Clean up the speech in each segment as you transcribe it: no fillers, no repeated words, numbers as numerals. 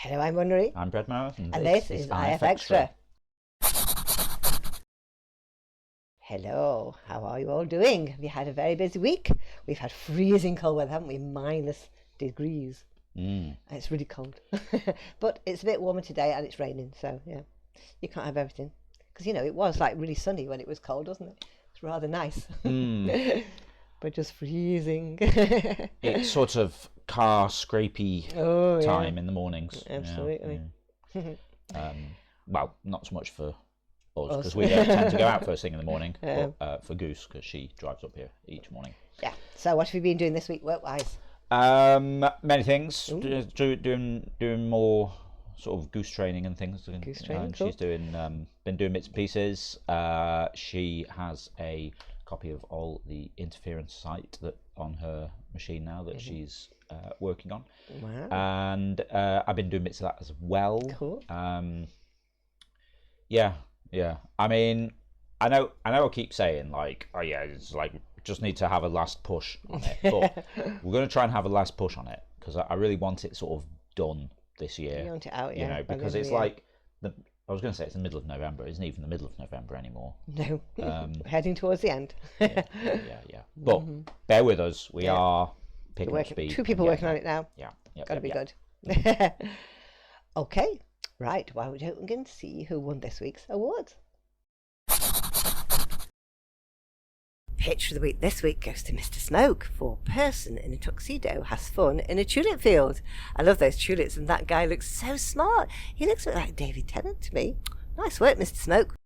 Hello, I'm Wondery. I'm Brad Mouth, And this is IFXtra. Hello, how are you all doing? Have you had a very busy week? We've had freezing cold weather, haven't we? -degrees. And it's really cold. But it's a bit warmer today and it's raining, so yeah, you can't have everything. Because, you know, it was like really sunny when it was cold, wasn't it? It's rather nice. But just freezing. It's sort of car scrapey time in the mornings. Absolutely. Yeah. Well, not so much for us, because we don't tend to go out first thing in the morning, but for Goose, because she drives up here each morning. Yeah. So what have you been doing this week work-wise? Many things. Doing more sort of goose training and things. Goose training, cool. She's been doing bits and pieces. She has a copy of all the interference site that on her machine now that she's working on. Wow. And I've been doing bits of that as well. Cool. Yeah. I mean, I know I keep saying like, oh yeah, it's like just need to have a last push on it, but we're going to try and have a last push on it because I really want it sort of done this year. You want it out, you know, because it's like I was going to say it's the middle of November. It isn't even the middle of November anymore. No, heading towards the end. yeah. But bear with us. We are picking up speed. 2 people working on it now. Yeah. Got to be good. Okay, right. Well, we don't begin to see who won this week's awards. Pitch for the week this week goes to Mr. Smoke for person in a tuxedo has fun in a tulip field. I love those tulips and that guy looks so smart. He looks a bit like David Tennant to me. Nice work, Mr. Smoke.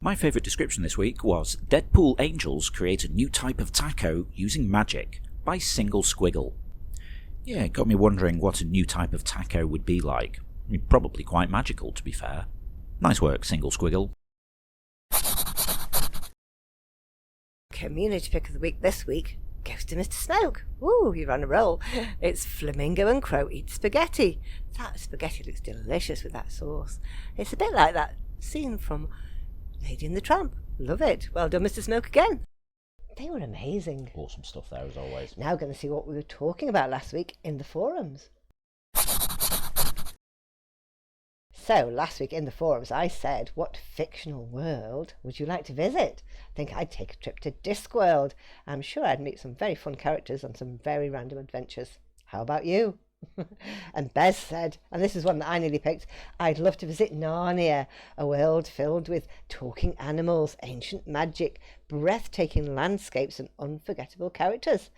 My favourite description this week was Deadpool Angels create a new type of taco using magic by Single Squiggle. Yeah, it got me wondering what a new type of taco would be like. I mean, probably quite magical, to be fair. Nice work, Single Squiggle. Community pick of the week this week goes to Mr. Smoke. Ooh, you're on a roll. It's Flamingo and Crow Eat Spaghetti. That spaghetti looks delicious with that sauce. It's a bit like that scene from Lady and the Tramp. Love it. Well done, Mr. Smoke, again. They were amazing. Awesome stuff there, as always. Now going to see what we were talking about last week in the forums. So, last week in the forums, I said, what fictional world would you like to visit? I think I'd take a trip to Discworld. I'm sure I'd meet some very fun characters on some very random adventures. How about you? And Bez said, and this is one that I nearly picked, I'd love to visit Narnia, a world filled with talking animals, ancient magic, breathtaking landscapes and unforgettable characters.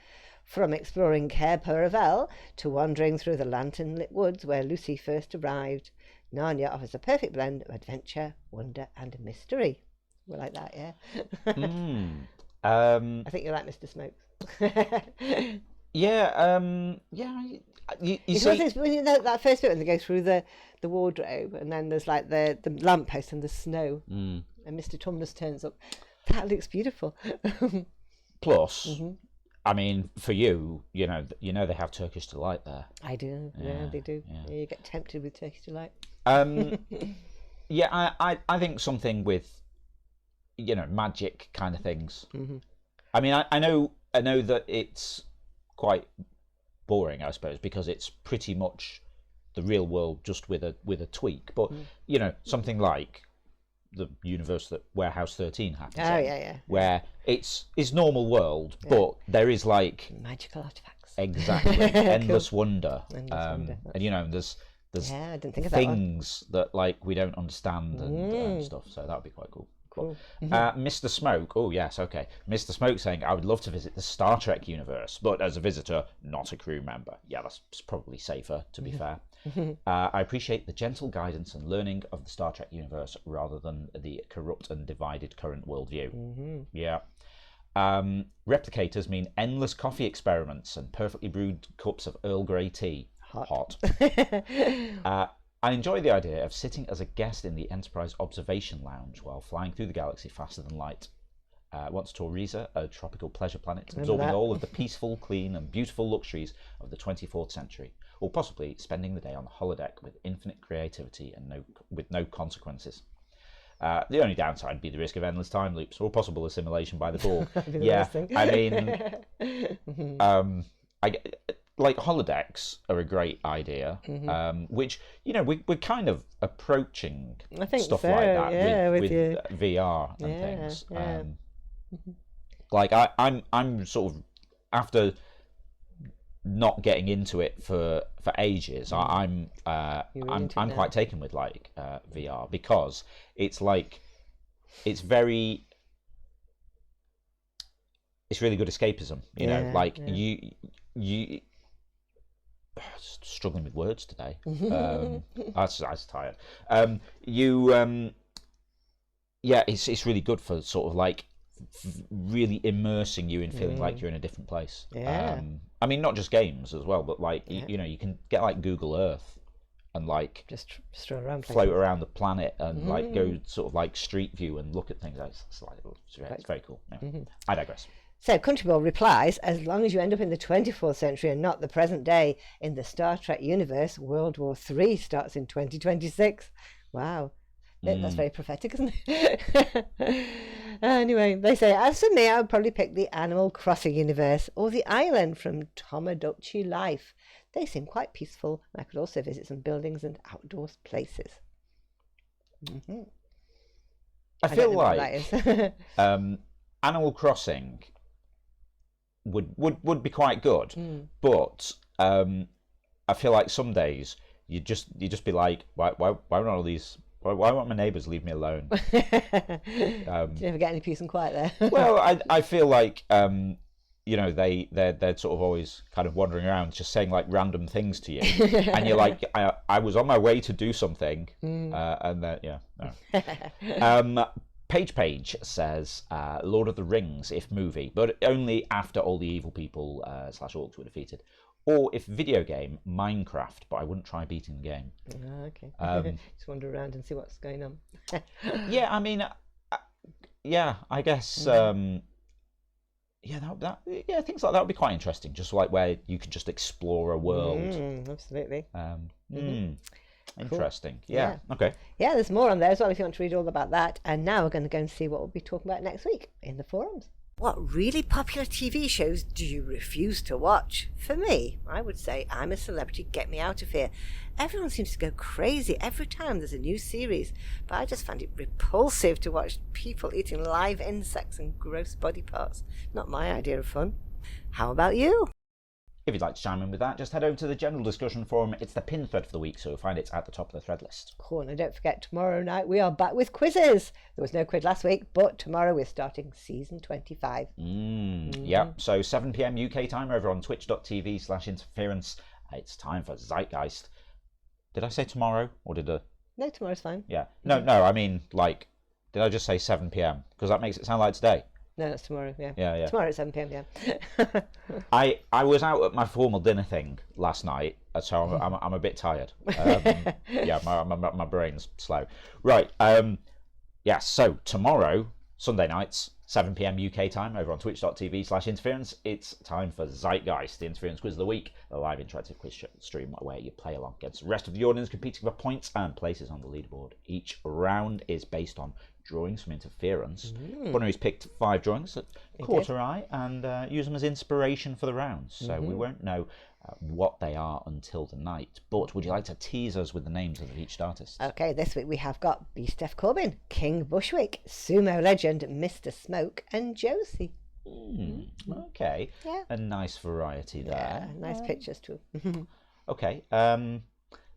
From exploring Cair Paravel to wandering through the lantern-lit woods where Lucy first arrived, Narnia offers a perfect blend of adventure, wonder and mystery. We like that, yeah? I think you like Mr. Smokes. You see, when you know that first bit when they go through the wardrobe and then there's like the lamppost and the snow and Mr. Tumnus turns up. That looks beautiful. Plus, I mean, for you know they have Turkish delight there. I do. Yeah, they do. Yeah, you get tempted with Turkish delight. Yeah, I think something with, you know, magic kind of things. I mean, I know that it's quite boring, I suppose, because it's pretty much the real world just with a tweak. But you know, something like the universe that Warehouse 13 happens in, where it's normal world, but there is like magical artifacts. Exactly, endless wonder. Wonder. And you know, there's I didn't think of things that like we don't understand and stuff. So that would be quite cool. Cool. Mr. Smoke, oh yes, okay. Mr. Smoke saying, I would love to visit the Star Trek universe, but as a visitor, not a crew member. Yeah, that's probably safer, to be fair. I appreciate the gentle guidance and learning of the Star Trek universe rather than the corrupt and divided current worldview. Yeah. Replicators mean endless coffee experiments and perfectly brewed cups of Earl Grey tea. Hot. I enjoy the idea of sitting as a guest in the Enterprise Observation Lounge while flying through the galaxy faster than light. Once to Riza, a tropical pleasure planet, absorbing all of the peaceful, clean and beautiful luxuries of the 24th century, or possibly spending the day on the holodeck with infinite creativity and with no consequences. The only downside would be the risk of endless time loops or possible assimilation by the Borg. Yeah, I mean, like holodecks are a great idea, which we're kind of approaching stuff so, like that with your... VR and things. Yeah. Like I'm sort of, after not getting into it for ages, I'm quite taken with like VR, because it's like it's really good escapism, like you struggling with words today. I was tired. It's really good for sort of like really immersing you in feeling like you're in a different place. I mean, not just games as well, but like you can get like Google Earth and like just stroll around, float around the planet and like go sort of like street view and look at things. It's very cool. I digress. So Countryboy replies, as long as you end up in the 24th century and not the present day, in the Star Trek universe, World War III starts in 2026. Wow. That's very prophetic, isn't it? Anyway, they say, as for me, I would probably pick the Animal Crossing universe or the island from Tomodachi Life. They seem quite peaceful, and I could also visit some buildings and outdoor places. I feel like Animal Crossing would be quite good, but I feel like some days you just be like, why not all these? Why won't my neighbours leave me alone? Do you ever get any peace and quiet there? Well, I feel like they're sort of always kind of wandering around, just saying like random things to you, and you're like, I was on my way to do something, and then no. Page says Lord of the Rings if movie, but only after all the evil people / orcs were defeated. Or if video game, Minecraft, but I wouldn't try beating the game. Okay. Just wander around and see what's going on. Yeah, I mean, I guess, things like that would be quite interesting. Just like where you could just explore a world. Absolutely. Interesting. Cool. Yeah. Okay. Yeah, there's more on there as well if you want to read all about that. And now we're going to go and see what we'll be talking about next week in the forums. What really popular TV shows do you refuse to watch? For me, I would say I'm a Celebrity, Get Me Out of Here. Everyone seems to go crazy every time there's a new series, but I just find it repulsive to watch people eating live insects and gross body parts. Not my idea of fun. How about you? If you'd like to chime in with that, just head over to the general discussion forum. It's the pin thread for the week, so you'll find it at the top of the thread list. Cool, and don't forget, tomorrow night we are back with quizzes. There was no quiz last week, but tomorrow we're starting season 25. Yep, so 7 p.m. UK time over on twitch.tv/interference. It's time for Zeitgeist. Did I say tomorrow, or did I? No, tomorrow's fine. Yeah. No, I mean, like, did I just say 7 p.m? Because that makes it sound like today. No, that's tomorrow, yeah. Yeah. Tomorrow at 7 p.m, yeah. I was out at my formal dinner thing last night, so I'm a bit tired. My brain's slow. Right, so tomorrow, Sunday nights, 7 p.m. UK time, over on twitch.tv/interference, it's time for Zeitgeist, the Interference Quiz of the Week, a live interactive quiz stream where you play along against the rest of the audience, competing for points and places on the leaderboard. Each round is based on drawings from Interference. Bunnery's picked 5 drawings that caught her eye and use them as inspiration for the rounds. So we won't know what they are until the night. But would you like to tease us with the names of each artist? Okay, this week we have got B. Steph Corbin, King Bushwick, Sumo Legend, Mr. Smoke, and Josie. Okay, a nice variety there. Yeah, nice pictures too. Okay,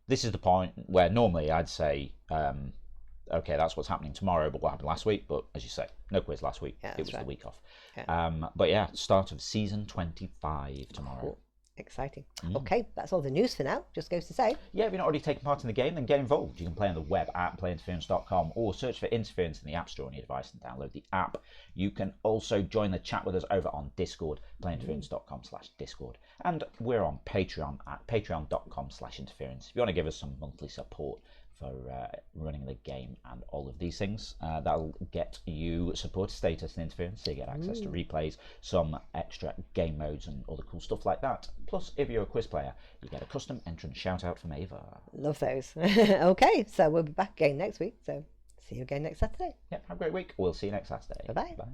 this is the point where normally I'd say, okay, that's what's happening tomorrow, but what happened last week? But as you say, no quiz last week. Yeah, it was right. the week off. Yeah. But yeah, start of season 25 tomorrow. Cool. Exciting. Okay, that's all the news for now. Just goes to say. Yeah, if you're not already taking part in the game, then get involved. You can play on the web at playinterference.com or search for Interference in the App Store on your device and download the app. You can also join the chat with us over on Discord, playinterference.com/Discord. And we're on Patreon at patreon.com/interference. If you want to give us some monthly support for running the game and all of these things, that'll get you supporter status in Interference, so you get access to replays, some extra game modes and all the cool stuff like that. Plus, if you're a quiz player, you get a custom entrance shout out from Ava. Love those. Okay, so we'll be back again next week, so see you again next Saturday. Yep, have a great week. We'll see you next Saturday. Bye-bye. Bye.